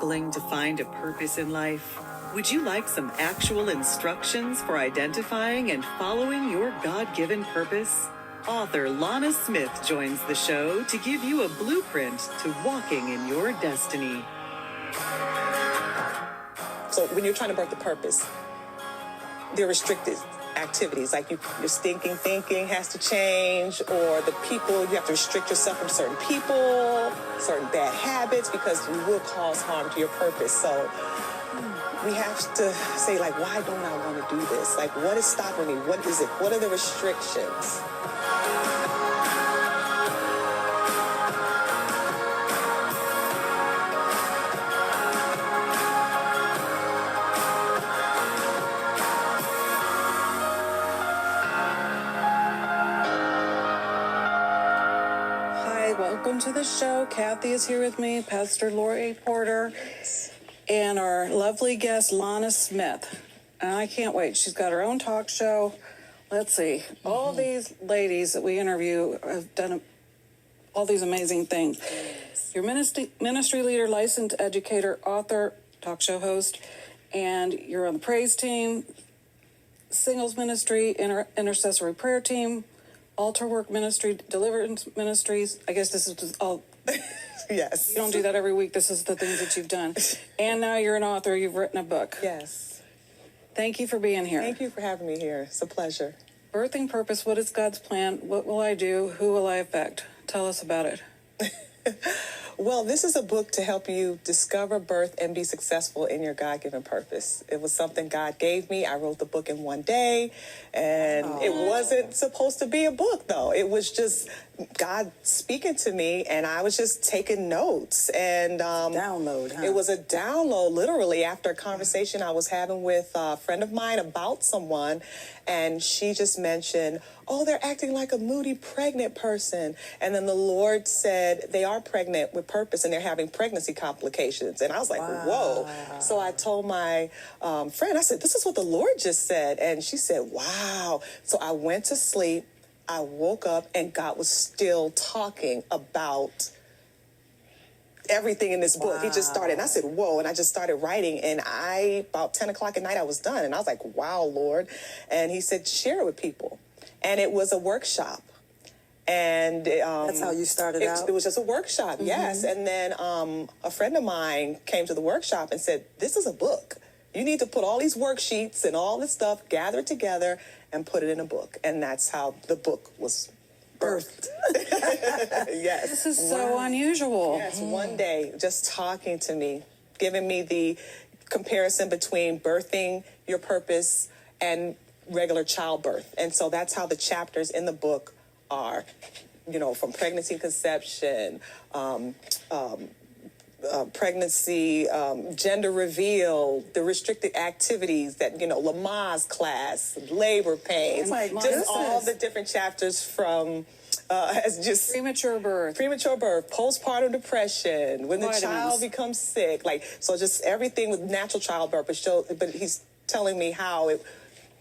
struggling to find a purpose in life? Would you like some actual instructions for identifying and following your God-given purpose? Author Lana Smith joins the show to give you a blueprint to walking in your destiny. So when you're trying to birth the purpose, there are restricted activities, like your thinking has to change, or the people, you have to restrict yourself from certain people, certain bad habits, because you will cause harm to your purpose. So we have to say, like, why don't I want to do this? Like, what is stopping me? What is it? What are the restrictions? Welcome to the show. Kathy is here with me, Pastor Lori Porter, and our lovely guest, Lana Smith. And I can't wait. She's got her own talk show. Let's see. All these ladies that we interview have done all these amazing things. You're ministry leader, licensed educator, author, talk show host, and you're on the praise team, singles ministry, intercessory prayer team, altar work ministry, deliverance ministries. I guess this is all. Yes. You don't do that every week. This is the things that you've done. And now you're an author. You've written a book. Yes. Thank you for being here. Thank you for having me here. It's a pleasure. Birthing purpose. What is God's plan? What will I do? Who will I affect? Tell us about it. Well, this is a book to help you discover, birth, and be successful in your God-given purpose. It was something God gave me. I wrote the book in one day, and It wasn't supposed to be a book, though. It was just God speaking to me, and I was just taking notes. And download, huh? It was a download, literally, after a conversation I was having with a friend of mine about someone, and she just mentioned, oh, they're acting like a moody pregnant person. And then the Lord said they are pregnant with purpose and they're having pregnancy complications. And I was like, whoa. So I told my friend, I said, this is what the Lord just said. And she said, wow. So I went to sleep. I woke up and God was still talking about everything in this book. He just started, and I said, whoa, and I just started writing, and about 10 o'clock at night, I was done, and I was like, wow, Lord. And he said, share it with people. And it was a workshop. And that's how you started out? It was just a workshop, yes. And then a friend of mine came to the workshop and said, this is a book. You need to put all these worksheets and all this stuff, gather it together, and put it in a book. And that's how the book was birthed. Yes. This is so unusual. Yes, one day, just talking to me, giving me the comparison between birthing your purpose and regular childbirth. And so that's how the chapters in the book are, you know, from pregnancy, conception, pregnancy, gender reveal, the restricted activities that, you know, Lamaze class, labor pains, just all the different chapters from as just premature birth, postpartum depression, when the child becomes sick, like, so just everything with natural childbirth. But he's telling me how it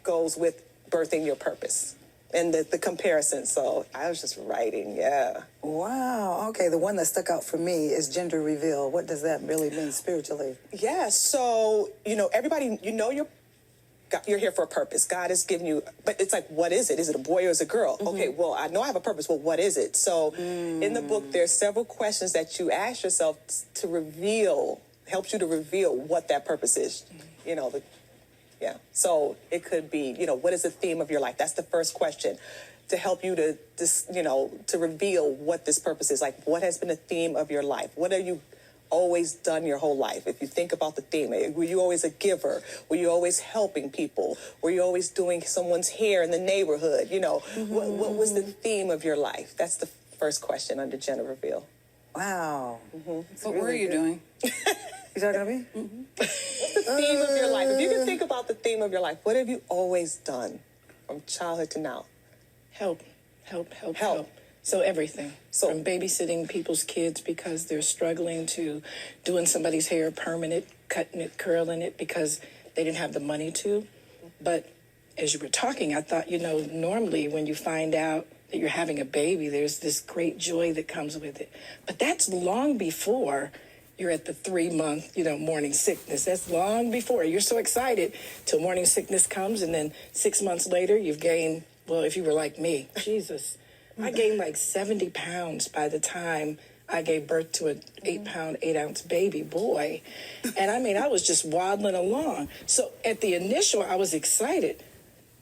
goes with birthing your purpose. And the comparison. So I was just writing, yeah. Wow. Okay, the one that stuck out for me is gender reveal. What does that really mean spiritually? Yeah, so, you know, everybody, you know, you're here for a purpose. God has given you, but it's like, what is it? Is it a boy or is it a girl? Okay, well, I know I have a purpose. Well, what is it? So in the book, there's several questions that you ask yourself to reveal, helps you to reveal what that purpose is. You know, yeah. So it could be, you know, what is the theme of your life? That's the first question to help you to reveal what this purpose is. Like, what has been the theme of your life? What have you always done your whole life? If you think about the theme, were you always a giver? Were you always helping people? Were you always doing someone's hair in the neighborhood? You know, what was the theme of your life? That's the first question under gender reveal. Wow. What were you doing? You talking to me? What's the theme of your life? If you can think about the theme of your life, what have you always done from childhood to now? Help. So everything. So from babysitting people's kids because they're struggling to doing somebody's hair permanent, cutting it, curling it because they didn't have the money to. But as you were talking, I thought, you know, normally when you find out that you're having a baby, there's this great joy that comes with it. But that's long before you're at the 3-month, morning sickness. That's long before. You're so excited till morning sickness comes, and then 6 months later, you've gained, well, if you were like me, Jesus, I gained like 70 pounds by the time I gave birth to an 8-pound, 8-ounce baby boy. And I was just waddling along. So at the initial, I was excited.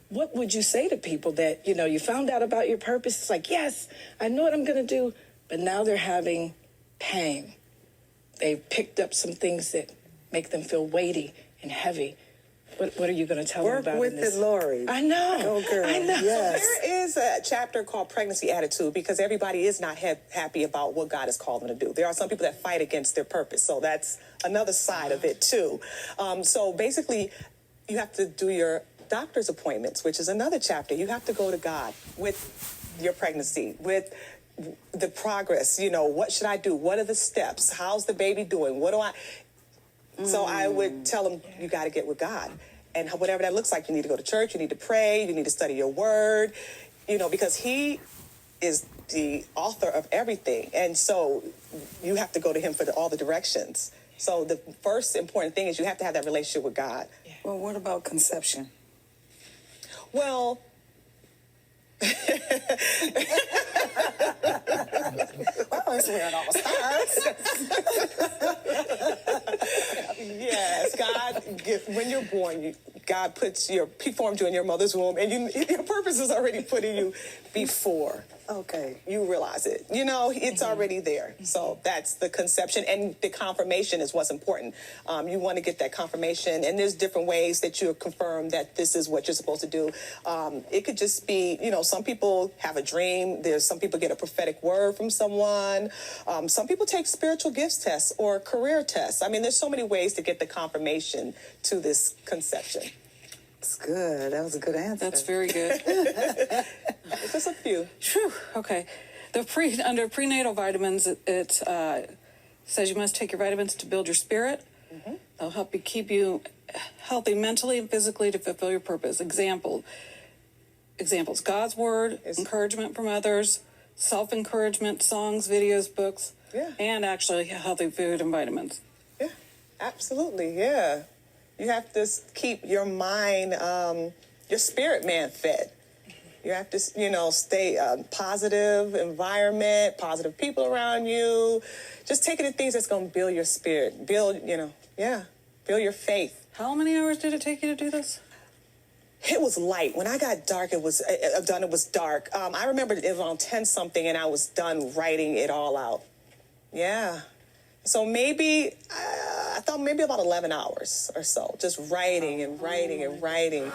What would you say to people that, you found out about your purpose? It's like, yes, I know what I'm going to do. But now they're having pain. They've picked up some things that make them feel weighty and heavy. What are you going to tell them about Work with it, Lori. I know. Go, girl. I know. Yes. There is a chapter called Pregnancy Attitude, because everybody is not happy about what God has called them to do. There are some people that fight against their purpose. So that's another side of it, too. So basically, you have to do your doctor's appointments, which is another chapter. You have to go to God with your pregnancy, with the progress. What should I do? What are the steps? How's the baby doing? What do I... So I would tell them, you got to get with God. And whatever that looks like, you need to go to church, you need to pray, you need to study your word, because he is the author of everything. And so you have to go to him for all the directions. So the first important thing is you have to have that relationship with God. Well, what about conception? Well... It's where it all starts. Yes, God, when you're born, God he formed you in your mother's womb, and your purpose is already put in you before. Okay. You realize it. It's already there. So that's the conception, and the confirmation is what's important. You want to get that confirmation, and there's different ways that you confirm that this is what you're supposed to do. It could just be, some people have a dream. There's some people get a prophetic word from someone. Some people take spiritual gifts tests or career tests. There's so many ways to get the confirmation to this conception. That's good. That was a good answer. That's very good. Just a few. Whew, okay. Under prenatal vitamins, it says you must take your vitamins to build your spirit. Mm-hmm. They'll help you keep you healthy mentally and physically to fulfill your purpose. Examples: God's word, encouragement from others, self-encouragement, songs, videos, books, and actually healthy food and vitamins. Yeah, absolutely, yeah. You have to keep your mind, your spirit man fed. You have to, stay positive environment, positive people around you. Just taking the things that's going to build your spirit, build your faith. How many hours did it take you to do this? It was light. When I got dark, it was dark. I remember it was around 10-something, and I was done writing it all out. Yeah. So maybe, I thought maybe about 11 hours or so, just writing and writing and writing.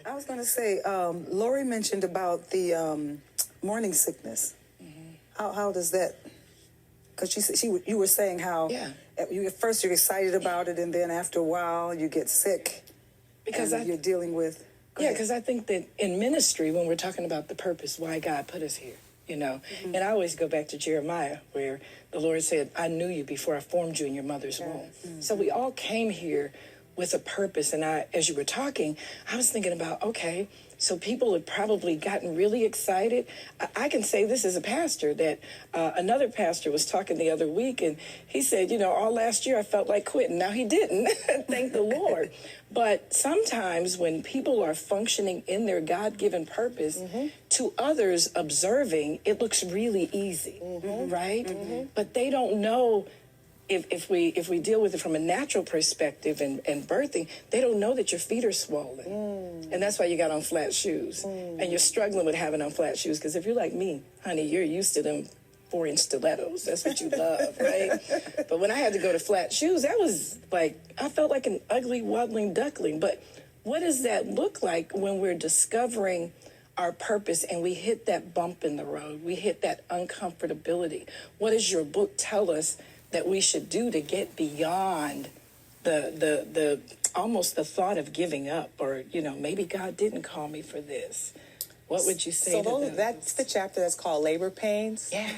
I was going to say, Lori mentioned about the morning sickness. Mm-hmm. How does that? Because you were saying how at first you're excited about it, and then after a while you get sick because you're dealing with. Yeah, because I think that in ministry, when we're talking about the purpose, why God put us here, mm-hmm. And I always go back to Jeremiah, where the Lord said, I knew you before I formed you in your mother's womb. Mm-hmm. So we all came here with a purpose. And as you were talking, I was thinking about, okay, so people have probably gotten really excited. I can say this as a pastor, that another pastor was talking the other week, and he said, all last year I felt like quitting. Now he didn't, thank the Lord. But sometimes when people are functioning in their God-given purpose, mm-hmm. to others observing, it looks really easy, mm-hmm. right? Mm-hmm. But they don't know. If we deal with it from a natural perspective and birthing, they don't know that your feet are swollen. And that's why you got on flat shoes. And you're struggling with having on flat shoes, because if you're like me, honey, you're used to them 4-inch stilettos. That's what you love, right? But when I had to go to flat shoes, that was like, I felt like an ugly waddling duckling. But what does that look like when we're discovering our purpose and we hit that bump in the road? We hit that uncomfortability. What does your book tell us that we should do to get beyond the almost the thought of giving up, or maybe God didn't call me for this? What would you say to them? That's the chapter that's called Labor Pains. Yeah.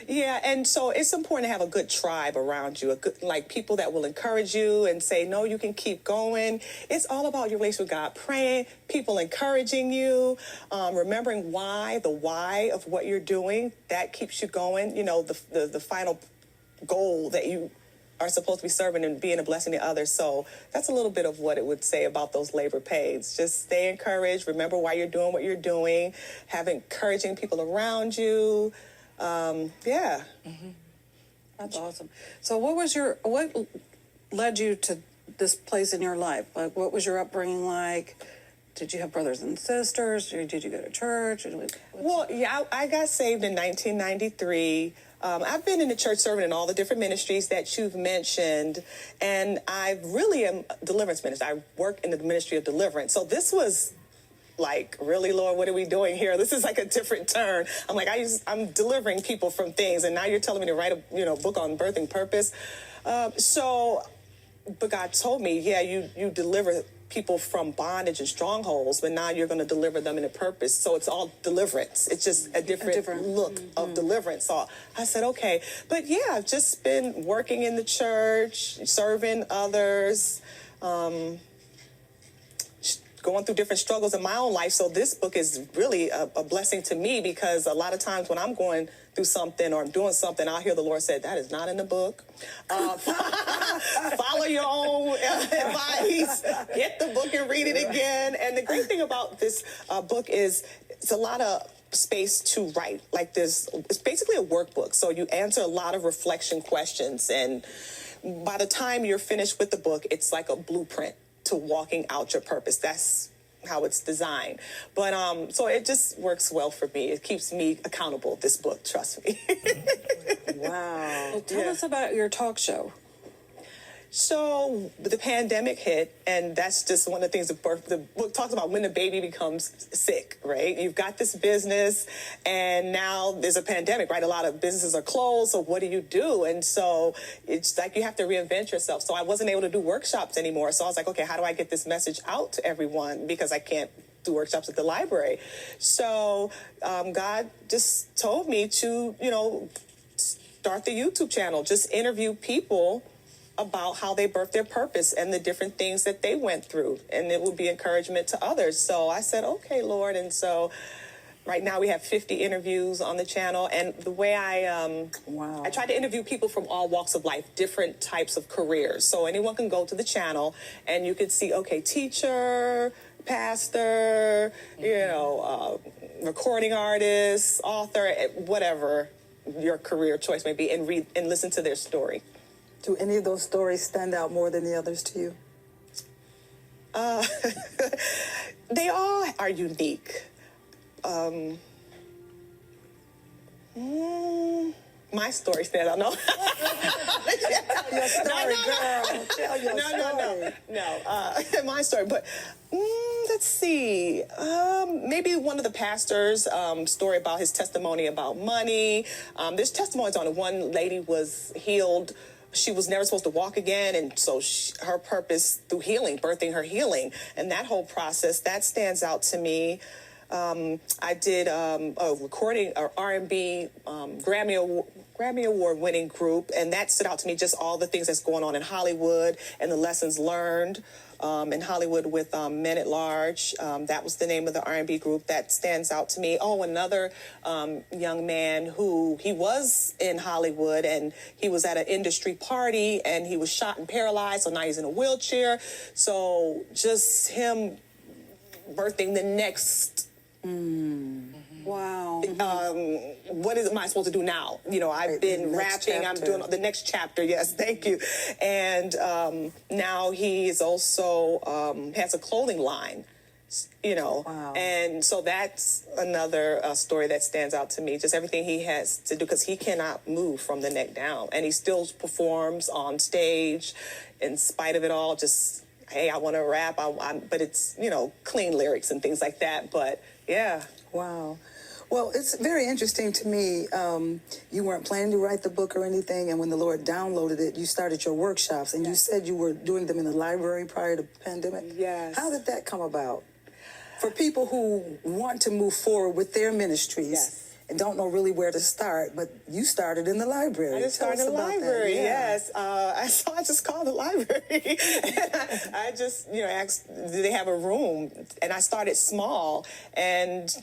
Yeah, and so it's important to have a good tribe around you, like people that will encourage you and say, no, you can keep going. It's all about your relationship with God, praying, people encouraging you, remembering the why of what you're doing. That keeps you going. You know, the final goal that you are supposed to be serving and being a blessing to others. So that's a little bit of what it would say about those labor pains. Just stay encouraged. Remember why you're doing what you're doing. Have encouraging people around you. Yeah. Mm-hmm. That's awesome. So what led you to this place in your life? Like, what was your upbringing like? Did you have brothers and sisters? Or did you go to church? Well, yeah, I got saved in 1993. I've been in the church serving in all the different ministries that you've mentioned, and I really am a deliverance minister. I work in the ministry of deliverance. So this was like, really, Lord, what are we doing here? This is like a different turn. I'm like, I'm delivering people from things, and now you're telling me to write a book on birthing purpose. But God told me, yeah, you deliver people from bondage and strongholds, but now you're going to deliver them in a purpose. So it's all deliverance. It's just a different look of deliverance. So I said, okay. But yeah, I've just been working in the church, serving others, going through different struggles in my own life. So this book is really a blessing to me, because a lot of times when I'm going through something or I'm doing something, I'll hear the Lord say, that is not in the book. Follow your own advice. Get the book and read it again. And the great thing about this book is it's a lot of space to write. Like this, it's basically a workbook. So you answer a lot of reflection questions. And by the time you're finished with the book, it's like a blueprint to walking out your purpose. That's how it's designed. But so it just works well for me. It keeps me accountable, this book, trust me. Wow. Well, tell us about your talk show. So the pandemic hit, and that's just one of the things the book talks about, when the baby becomes sick, right? You've got this business, and now there's a pandemic, right? A lot of businesses are closed, so what do you do? And so it's like you have to reinvent yourself. So I wasn't able to do workshops anymore. So I was like, okay, how do I get this message out to everyone? Because I can't do workshops at the library. So God just told me to, start the YouTube channel, just interview people about how they birthed their purpose and the different things that they went through, and it would be encouragement to others. So I said, okay, Lord. And so right now we have 50 interviews on the channel, and the way I try to interview people from all walks of life, different types of careers. So anyone can go to the channel and you can see, okay, teacher, pastor, recording artist, author, whatever your career choice may be, and read and listen to their story. Do any of those stories stand out more than the others to you? They all are unique. My story stands out. No. Tell your story, girl. Tell your story. No. My story. But let's see. Maybe one of the pastors' story about his testimony about money. There's testimonies on it. One lady was healed. She was never supposed to walk again, and so her purpose through healing, birthing her healing, and that whole process, that stands out to me. I did a recording, or R&B Grammy Award winning group, and that stood out to me, just all the things that's going on in Hollywood and the lessons learned in Hollywood with Men at Large. That was the name of the R&B group. That stands out to me. Oh, another young man who, he was in Hollywood, and he was at an industry party, and he was shot and paralyzed, so now he's in a wheelchair. So just him birthing the next... Wow. What am I supposed to do now? I've been rapping. I'm doing the next chapter. Yes, thank you. And now he is also has a clothing line. Wow. And so that's another story that stands out to me. Just everything he has to do, because he cannot move from the neck down, and he still performs on stage in spite of it all. Just, hey, I want to rap, but it's clean lyrics and things like that. But yeah. Wow. Well, it's very interesting to me. You weren't planning to write the book or anything, and when the Lord downloaded it, you started your workshops, and you said you were doing them in the library prior to the pandemic. Yes. How did that come about? For people who want to move forward with their ministries and don't know really where to start, but you started in the library. I just Tell started us in the about that. library, Yeah. yes. I just called the library. I just, asked, do they have a room? And I started small, and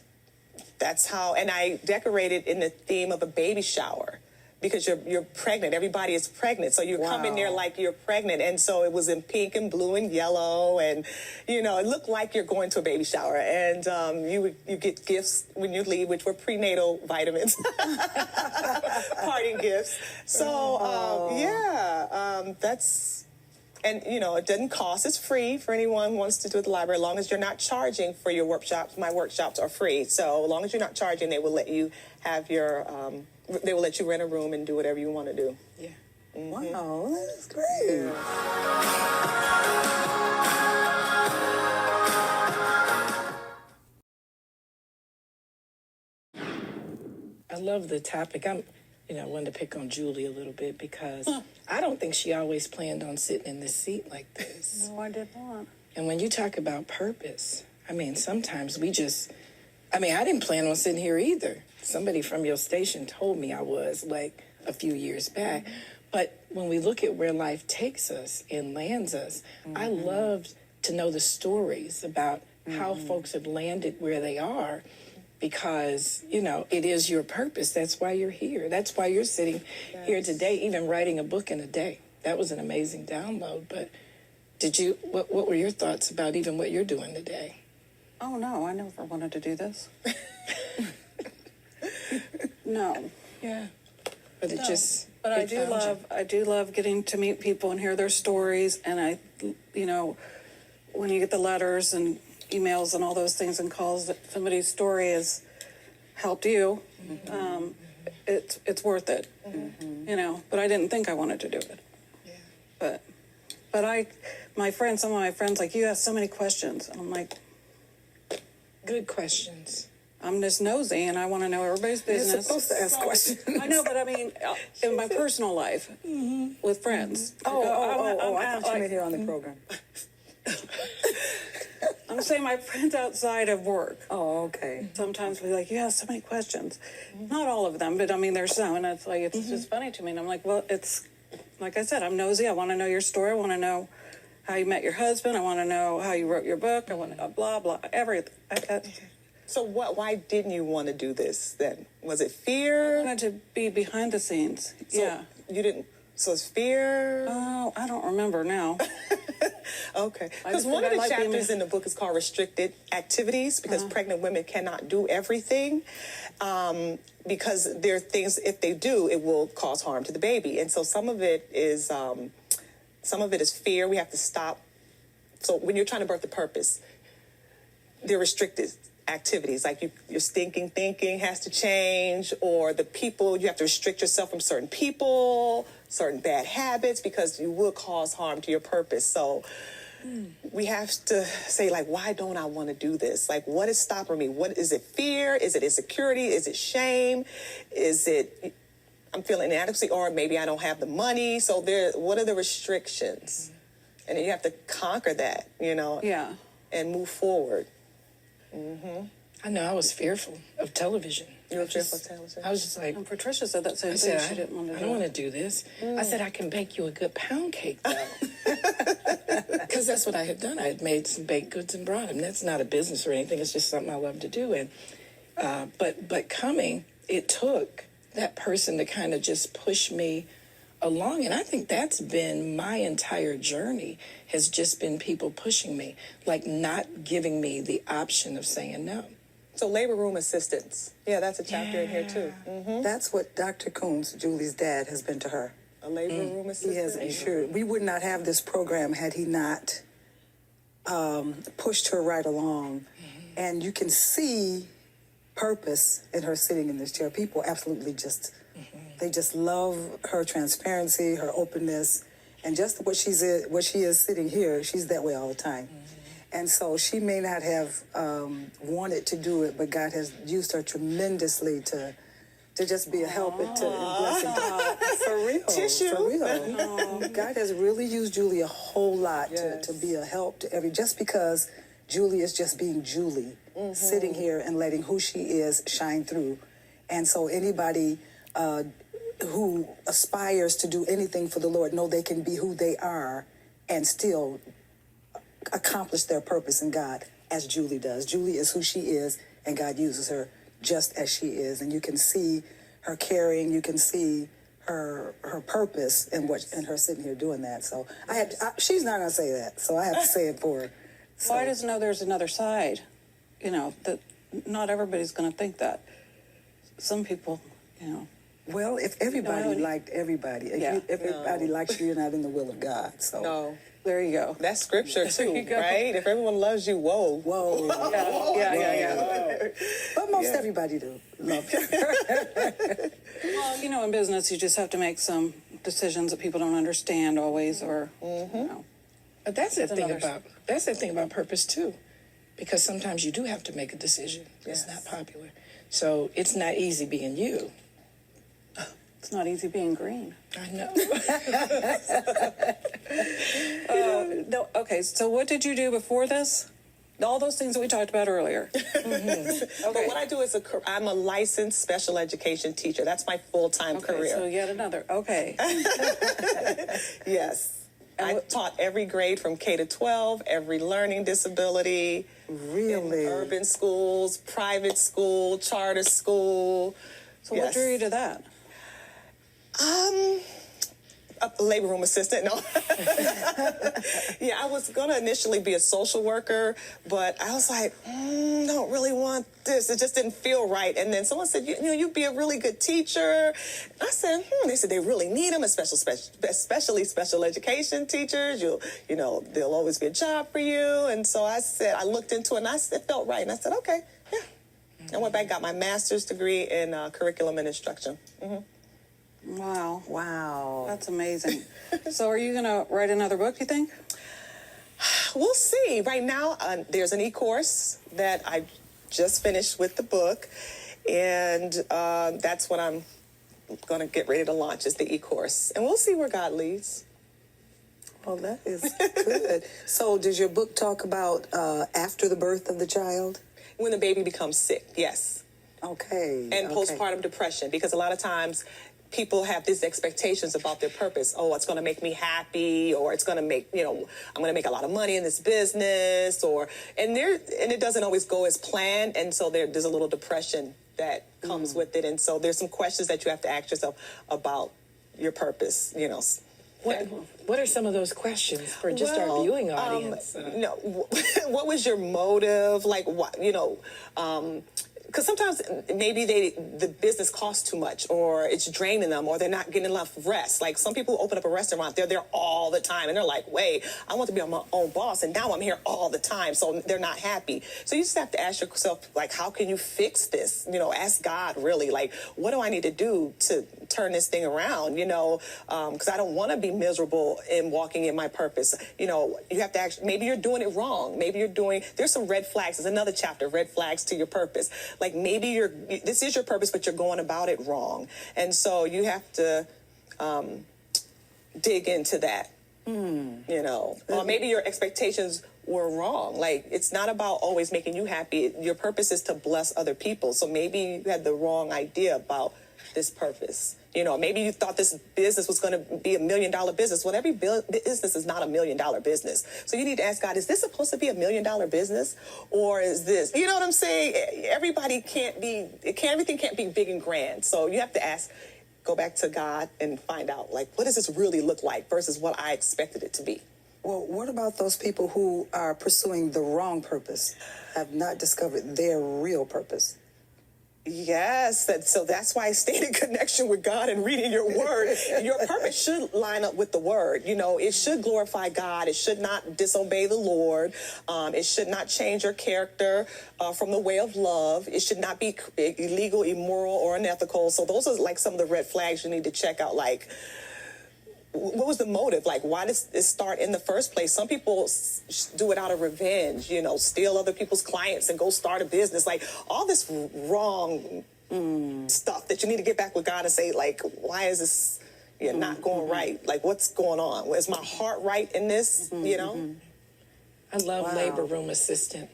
that's how, and I decorated in the theme of a baby shower. Because you're pregnant. Everybody is pregnant. So you come in there like you're pregnant. And so it was in pink and blue and yellow. And, it looked like you're going to a baby shower. And you get gifts when you leave, which were prenatal vitamins. Parting gifts. So, that's... And, it doesn't cost. It's free for anyone who wants to do it at the library, as long as you're not charging for your workshops. My workshops are free. So as long as you're not charging, they will let you have your... they will let you rent a room and do whatever you want to do. Yeah. Mm-hmm. Wow, that's great. I love the topic. I wanted to pick on Julie a little bit because I don't think she always planned on sitting in this seat like this. No, I did not. And when you talk about purpose, sometimes I didn't plan on sitting here either. Somebody from your station told me I was, like, a few years back. Mm-hmm. But when we look at where life takes us and lands us, I loved to know the stories about how folks have landed where they are, because, it is your purpose. That's why you're here. That's why you're sitting here today, even writing a book in a day. That was an amazing download. But what were your thoughts about even what you're doing today? Oh, no, I never wanted to do this. No. Yeah. But But I do love getting to meet people and hear their stories. And when you get the letters and emails and all those things and calls that somebody's story has helped you, it's worth it. Mm-hmm. But I didn't think I wanted to do it. Yeah. But some of my friends, like, you ask so many questions. And I'm like, good questions. I'm just nosy, and I want to know everybody's business. You're supposed to ask questions. I know, but in my personal life, with friends. I thought you meant here on the program. I'm saying my friends outside of work. Oh, okay. Sometimes we're like, you have so many questions. Not all of them, but there's some, and it's like, it's just funny to me. And I'm like, well, it's, like I said, I'm nosy. I want to know your story. I want to know how you met your husband. I want to know how you wrote your book. I want to blah, blah, everything. So why didn't you want to do this then? Was it fear? I wanted to be behind the scenes. So you didn't... So it's fear? Oh, I don't remember now. Okay. Because one of the chapters in the book is called Restricted Activities, because pregnant women cannot do everything. Because there are things, if they do, it will cause harm to the baby. And so some of it is fear. We have to stop. So when you're trying to birth the purpose, they're restricted activities, like your stinking thinking has to change, or the people, you have to restrict yourself from certain people, certain bad habits, because you will cause harm to your purpose. So we have to say, like, why don't I want to do this? Like, what is stopping me? What is it? Fear? Is it insecurity? Is it shame? Is it I'm feeling inadequacy, or maybe I don't have the money? So what are the restrictions? And then you have to conquer that, Yeah. and move forward. I know I was fearful of television. You were fearful of television? I was just like... And Patricia said that same thing. She didn't want to do it. I don't want to do this. I said, I can bake you a good pound cake, though. Because that's what I had done. I had made some baked goods and brought them. That's not a business or anything. It's just something I love to do. And but coming, it took that person to kind of just push me along. And I think that's been my entire journey, has just been people pushing me, like not giving me the option of saying no. So labor room assistance. Yeah, that's a chapter in here too. That's what Dr. Coons, Julie's dad, has been to her. A labor room He assistant. has ensured. We would not have this program had he not pushed her right along. And you can see purpose in her sitting in this chair. People absolutely they just love her transparency, her openness, and just what she is sitting here. She's that way all the time. And so she may not have wanted to do it, but God has used her tremendously to just be a help and blessing. For real. Tissue. For real. God has really used Julie a whole lot to be a help to just because Julie is just being Julie, sitting here and letting who she is shine through. And so anybody who aspires to do anything for the Lord know they can be who they are and still accomplish their purpose in God, as Julie does. Julie is who she is, and God uses her just as she is. And you can see her caring, you can see her purpose in her sitting here doing that. So she's not going to say that, so I have to say it for her. So. Well, I just know there's another side, that not everybody's going to think that. Some people, Well, if everybody liked everybody, if everybody likes you, you're not in the will of God. So No. There you go. That's scripture too, right? If everyone loves you, whoa. Yeah. But most everybody do love you. Well, in business, you just have to make some decisions that people don't understand always, or, But that's the thing about purpose too, because sometimes you do have to make a decision. It's not popular. So it's not easy being you. It's not easy being green. I know. No, okay, so what did you do before this? All those things that we talked about earlier. Okay. But what I do is I'm a licensed special education teacher. That's my full-time career. So yet another. Okay. Yes. I taught every grade from K to 12, every learning disability. Really? In urban schools, private school, charter school. So what drew you to that? A labor room assistant, no. Yeah, I was going to initially be a social worker, but I was like, don't really want this. It just didn't feel right. And then someone said, you'd be a really good teacher. I said, They said they really need them, especially special education teachers. There'll always be a job for you. And so I looked into it, and it felt right. And I said, okay, yeah. I went back and got my master's degree in curriculum and instruction. Mm-hmm. Wow. That's amazing. So are you going to write another book, you think? We'll see. Right now, there's an e-course that I just finished with the book, and that's what I'm going to get ready to launch, is the e-course. And we'll see where God leads. Well, that is good. So does your book talk about after the birth of the child? When the baby becomes sick, yes. Okay. And postpartum depression, because a lot of times people have these expectations about their purpose. Oh, it's going to make me happy, or it's going to make, I'm going to make a lot of money in this business, and it doesn't always go as planned. And so there's a little depression that comes with it. And so there's some questions that you have to ask yourself about your purpose, What are some of those questions for just our viewing audience? What was your motive? Like, what, because sometimes maybe the business costs too much, or it's draining them, or they're not getting enough rest. Like, some people open up a restaurant, they're there all the time, and they're like, wait, I want to be my own boss, and now I'm here all the time, so they're not happy. So you just have to ask yourself, like, how can you fix this? Ask God, really, like, what do I need to do to turn this thing around, because I don't want to be miserable in walking in my purpose. You have to actually, maybe you're doing it wrong. Maybe there's some red flags. There's another chapter, red flags to your purpose. Like, maybe this is your purpose, but you're going about it wrong. And so you have to dig into that, or maybe your expectations were wrong. Like, it's not about always making you happy. Your purpose is to bless other people. So maybe you had the wrong idea about this purpose. Maybe you thought this business was going to be $1 million business. Well, every business is not $1 million business. So you need to ask God, is this supposed to be $1 million business? Or is this, you know what I'm saying? Everything can't be big and grand. So you have to go back to God and find out, like, what does this really look like versus what I expected it to be? Well, what about those people who are pursuing the wrong purpose, have not discovered their real purpose? Yes, so that's why I stayed in connection with God and reading your word. Your purpose should line up with the word. It should glorify God. It should not disobey the Lord. It should not change your character from the way of love. It should not be illegal, immoral, or unethical. So those are like some of the red flags you need to check out. Like, what was the motive? Like, why does this start in the first place? Some people do it out of revenge, steal other people's clients and go start a business. Like, all this wrong stuff that you need to get back with God and say, like, why is this not going right? Like, what's going on? Is my heart right in this, I love labor room assistant.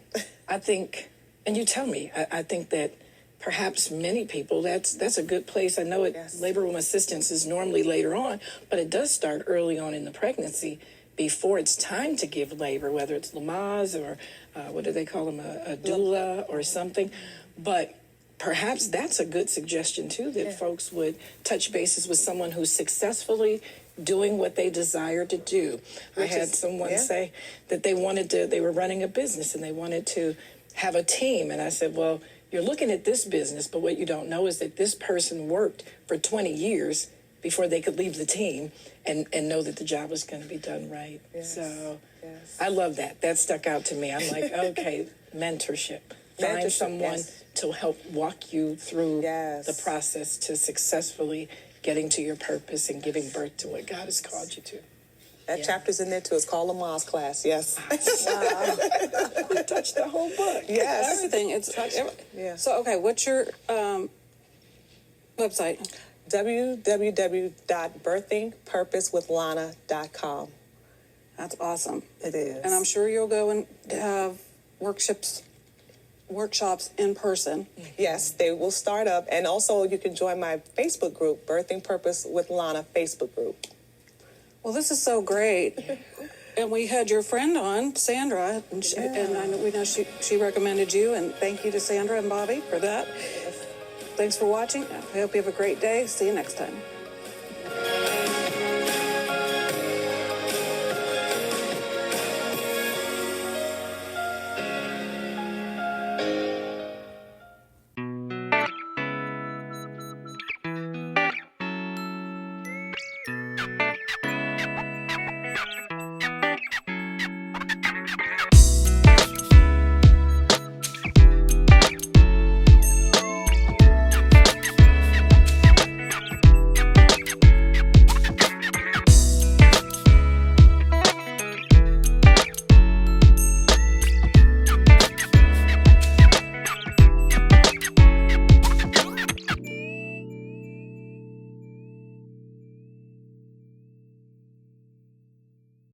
I think, and you tell me, I think that perhaps many people, that's a good place. I know labor room assistance is normally later on, but it does start early on in the pregnancy before it's time to give labor, whether it's Lamaze or what do they call them, a doula or something. But perhaps that's a good suggestion too, that folks would touch bases with someone who's successfully doing what they desire to do. I had someone say that they were running a business and they wanted to have a team. And I said, well, you're looking at this business, but what you don't know is that this person worked for 20 years before they could leave the team and know that the job was going to be done right. So I love that. That stuck out to me. I'm like, okay, mentorship. Find someone to help walk you through the process to successfully getting to your purpose and giving birth to what God has called you to. That chapter's in there too. It's called Lamaze class. Yes. You touched the whole book. Yes. Everything. It's So, okay, what's your website? www.birthingpurposewithlana.com. That's awesome. It is. And I'm sure you'll go and have workshops in person. Yes, they will start up. And also you can join my Facebook group, Birthing Purpose with Lana Facebook group. Well, this is so great. And we had your friend on, Sandra, and, we know she recommended you, and thank you to Sandra and Bobby for that. Thanks for watching. I hope you have a great day. See you next time.